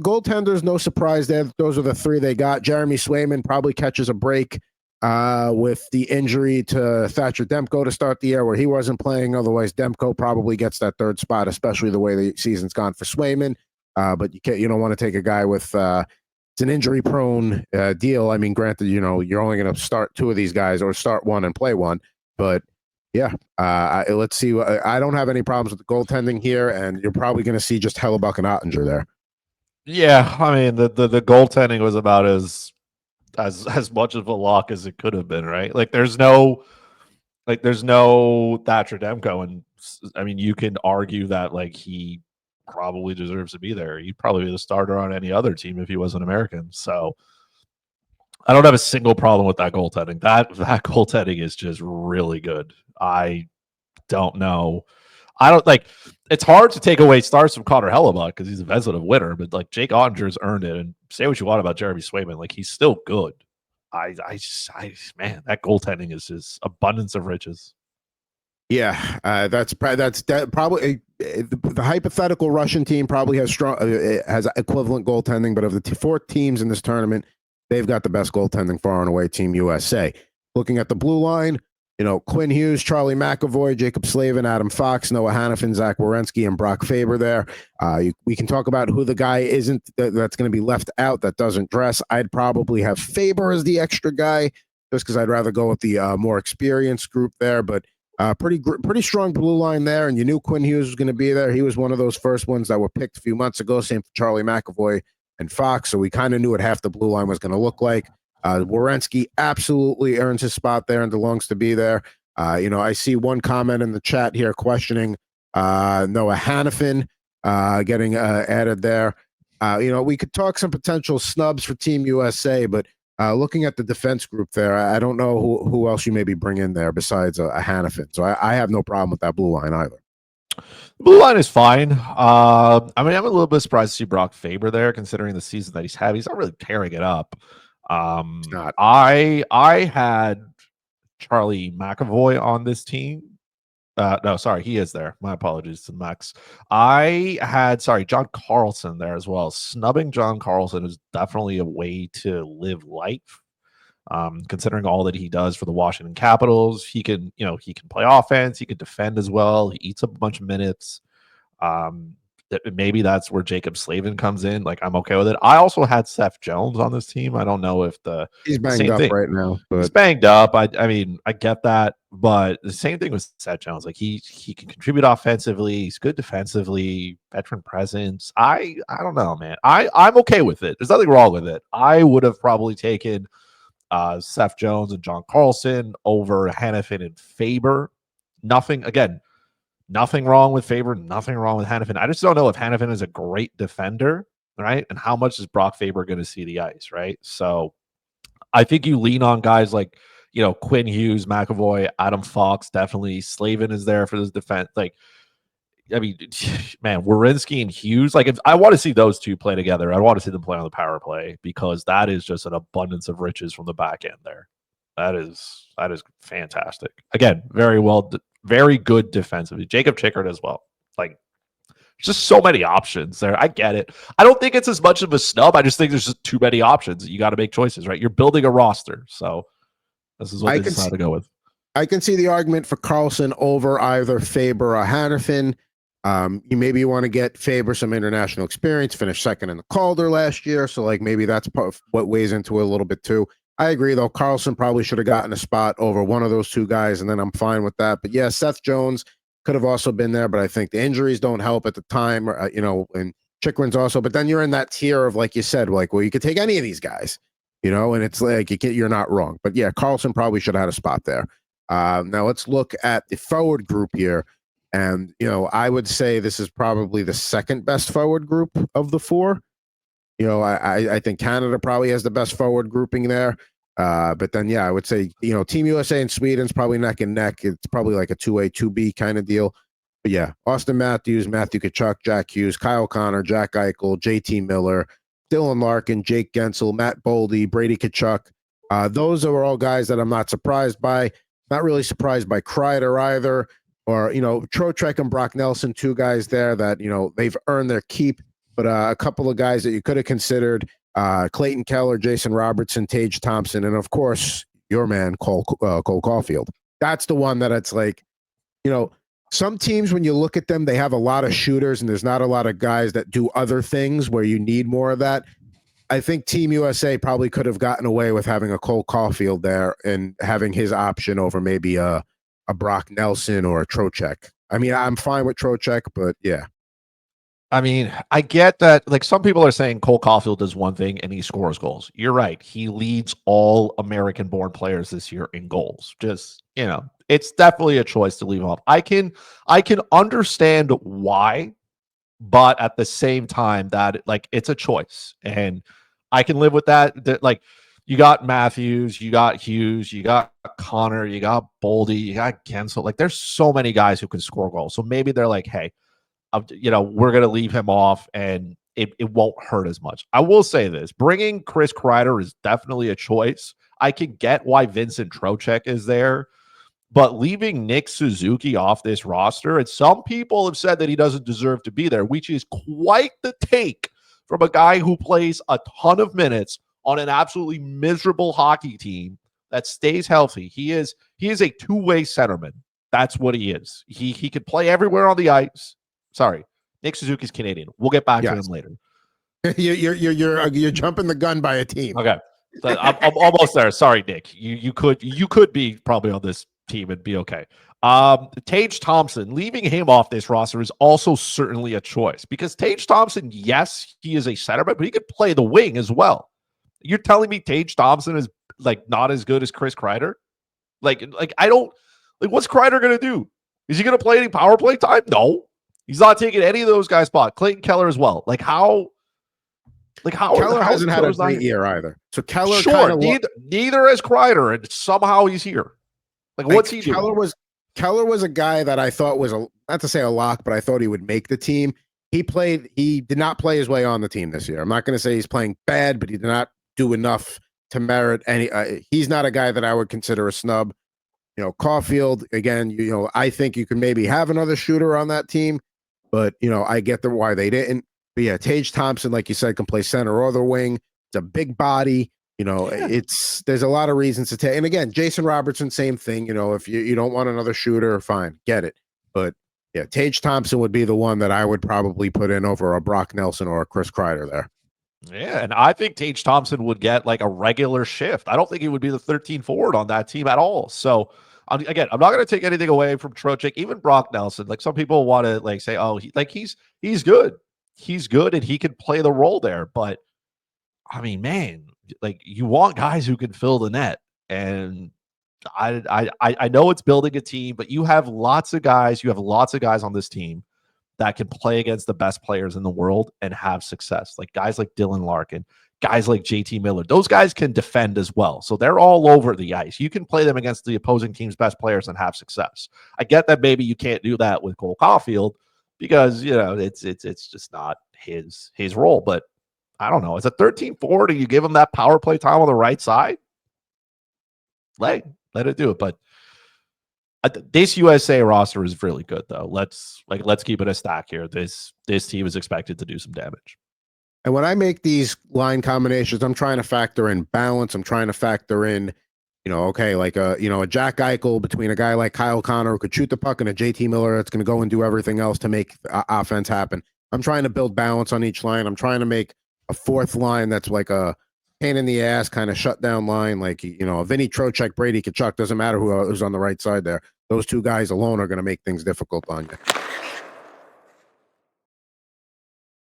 goaltenders, no surprise there. Those are the three they got. Jeremy Swayman probably catches a break with the injury to Thatcher Demko to start the year where he wasn't playing. Otherwise, Demko probably gets that third spot, especially the way the season's gone for Swayman. But you don't want to take a guy with it's an injury-prone deal. I mean, granted, you're only going to start two of these guys or start one and play one. But, yeah, let's see. I don't have any problems with the goaltending here, and you're probably going to see just Hellebuck and Ottinger there. Yeah, I mean, the goaltending was about as much of a lock as it could have been, right? There's no Thatcher Demko, and I mean, you can argue that he probably deserves to be there. He'd probably be the starter on any other team if he was an American. So I don't have a single problem with that goaltending. That goaltending is just really good. I don't know. It's hard to take away stars from Connor Hellebuck because he's a Vezina winner, but Jake Ottinger's earned it. And say what you want about Jeremy Swayman, he's still good. Man, that goaltending is just abundance of riches. Yeah, that's probably the hypothetical Russian team probably has equivalent goaltending, but of the four teams in this tournament, they've got the best goaltending far and away. Team USA. Looking at the blue line, Quinn Hughes, Charlie McAvoy, Jacob Slavin, Adam Fox, Noah Hannafin, Zach Werenski, and Brock Faber there. We can talk about who the guy isn't that's going to be left out that doesn't dress. I'd probably have Faber as the extra guy just because I'd rather go with the more experienced group there, but pretty strong blue line there, and you knew Quinn Hughes was going to be there. He was one of those first ones that were picked a few months ago, same for Charlie McAvoy and Fox, so we kind of knew what half the blue line was going to look like. Werenski absolutely earns his spot there and belongs to be there. I see one comment in the chat here questioning Noah Hannafin getting added there. We could talk some potential snubs for Team USA, but looking at the defense group there, I don't know who else you maybe bring in there besides a Hannafin. So I have no problem with that blue line either. Blue line is fine. I mean, I'm a little bit surprised to see Brock Faber there, considering the season that he's had. He's not really tearing it up. Not. I had Charlie McAvoy on this team. No, sorry, he is there. My apologies to Max. I had, John Carlson there as well. Snubbing John Carlson is definitely a way to live life. Considering all that he does for the Washington Capitals, he can play offense, he can defend as well. He eats up a bunch of minutes. Maybe that's where Jacob Slavin comes in. I'm okay with it. I also had Seth Jones on this team. I don't know if he's banged up right now. But he's banged up. I mean, I get that, but the same thing with Seth Jones. He can contribute offensively. He's good defensively. Veteran presence. I don't know, man. I'm okay with it. There's nothing wrong with it. I would have probably taken Seth Jones and John Carlson over Hannafin and Faber. Nothing wrong with Faber, nothing wrong with Hannafin. I just don't know if Hannafin is a great defender, right? And how much is Brock Faber going to see the ice, right? So I think you lean on guys like, Quinn Hughes, McAvoy, Adam Fox, definitely. Slavin is there for this defense. I mean, man, Werenski and Hughes, if I want to see those two play together, I want to see them play on the power play because that is just an abundance of riches from the back end there. That is fantastic. Again, very good defensively. Jacob Chickard as well. Just so many options there. I get it. I don't think it's as much of a snub. I just think there's just too many options. You got to make choices, right? You're building a roster. So this is what they decided to go with. I can see the argument for Carlson over either Faber or Hannafin. You want to get Faber some international experience, finished second in the Calder last year. So maybe that's part of what weighs into it a little bit too. I agree, though. Carlson probably should have gotten a spot over one of those two guys, and then I'm fine with that. But, yeah, Seth Jones could have also been there, but I think the injuries don't help at the time, and Chikrin's also. But then you're in that tier of, like you said, well, you could take any of these guys, and it's you're not wrong. But, yeah, Carlson probably should have had a spot there. Now let's look at the forward group here. And, I would say this is probably the second best forward group of the four. I think Canada probably has the best forward grouping there. But then, I would say, Team USA and Sweden's probably neck and neck. It's probably like a 2A, 2B kind of deal. But yeah, Austin Matthews, Matthew Tkachuk, Jack Hughes, Kyle Connor, Jack Eichel, JT Miller, Dylan Larkin, Jake Gensel, Matt Boldy, Brady Tkachuk. Those are all guys that I'm not surprised by. Not really surprised by Kreider either. Or, Trocheck and Brock Nelson, two guys there that, they've earned their keep. but a couple of guys that you could have considered: Clayton Keller, Jason Robertson, Tage Thompson, and of course your man Cole Caulfield. That's the one that it's like, some teams, when you look at them, they have a lot of shooters and there's not a lot of guys that do other things where you need more of that. I think Team USA probably could have gotten away with having a Cole Caulfield there and having his option over maybe a Brock Nelson or a Trocheck. I mean, I'm fine with Trocheck, but yeah. I mean, I get that. Like, some people are saying Cole Caulfield does one thing and he scores goals. You're right. He leads all American-born players this year in goals. Just, it's definitely a choice to leave him off. I can understand why, but at the same time, that like it's a choice, and I can live with that. Like, you got Matthews, you got Hughes, you got Connor, you got Boldy, you got Gensel. Like, there's so many guys who can score goals. So maybe they're like, hey, we're going to leave him off and it won't hurt as much. I will say this: bringing Chris Kreider is definitely a choice. I can get why Vincent Trocheck is there, but leaving Nick Suzuki off this roster, and some people have said that he doesn't deserve to be there, which is quite the take from a guy who plays a ton of minutes on an absolutely miserable hockey team that stays healthy. He is a two-way centerman. That's what he is. He could play everywhere on the ice. Sorry, Nick Suzuki's Canadian. We'll get back to him later. You're jumping the gun by a team. Okay, so I'm almost there. Sorry, Nick. You could be probably on this team and be okay. Tage Thompson, leaving him off this roster is also certainly a choice, because Tage Thompson, yes, he is a centerman, but he could play the wing as well. You're telling me Tage Thompson is like not as good as Chris Kreider? Like I don't like. What's Kreider gonna do? Is he gonna play any power play time? No. He's not taking any of those guys' spot. Clayton Keller as well. Keller hasn't had a great year either. So Keller, sure, neither has Kreider, and somehow he's here. What's he doing? Keller was a guy that I thought was not to say a lock, but I thought he would make the team. He did not play his way on the team this year. I'm not going to say he's playing bad, but he did not do enough to merit any. He's not a guy that I would consider a snub. Caulfield, again, I think you can maybe have another shooter on that team. But, I get why they didn't. But yeah, Tage Thompson, like you said, can play center or the wing. It's a big body. There's a lot of reasons to take. And again, Jason Robertson, same thing. If you don't want another shooter, fine, get it. But yeah, Tage Thompson would be the one that I would probably put in over a Brock Nelson or a Chris Kreider there. Yeah, and I think Tage Thompson would get like a regular shift. I don't think he would be the 13 forward on that team at all. So, again, I'm not going to take anything away from Trocheck, even Brock Nelson. Like, some people want to say, oh, he's good. He's good and he can play the role there. But I mean, man, you want guys who can fill the net. And I know it's building a team, but you have lots of guys. You have lots of guys on this team that can play against the best players in the world and have success. Like guys like Dylan Larkin, guys like JT Miller. Those guys can defend as well. So they're all over the ice. You can play them against the opposing team's best players and have success. I get that maybe you can't do that with Cole Caulfield because, it's just not his role. But I don't know. As a 13 forward and you give him that power play time on the right side, let it do it. But this USA roster is really good, though. Let's keep it a stack here. This team is expected to do some damage. And when I make these line combinations, I'm trying to factor in balance. I'm trying to factor in, a Jack Eichel between a guy like Kyle Connor who could shoot the puck and a JT Miller that's going to go and do everything else to make offense happen. I'm trying to build balance on each line. I'm trying to make a fourth line that's like a pain in the ass kind of shutdown line. Like, Vinny Trocheck, Brady Tkachuk, doesn't matter who's on the right side there. Those two guys alone are going to make things difficult on you.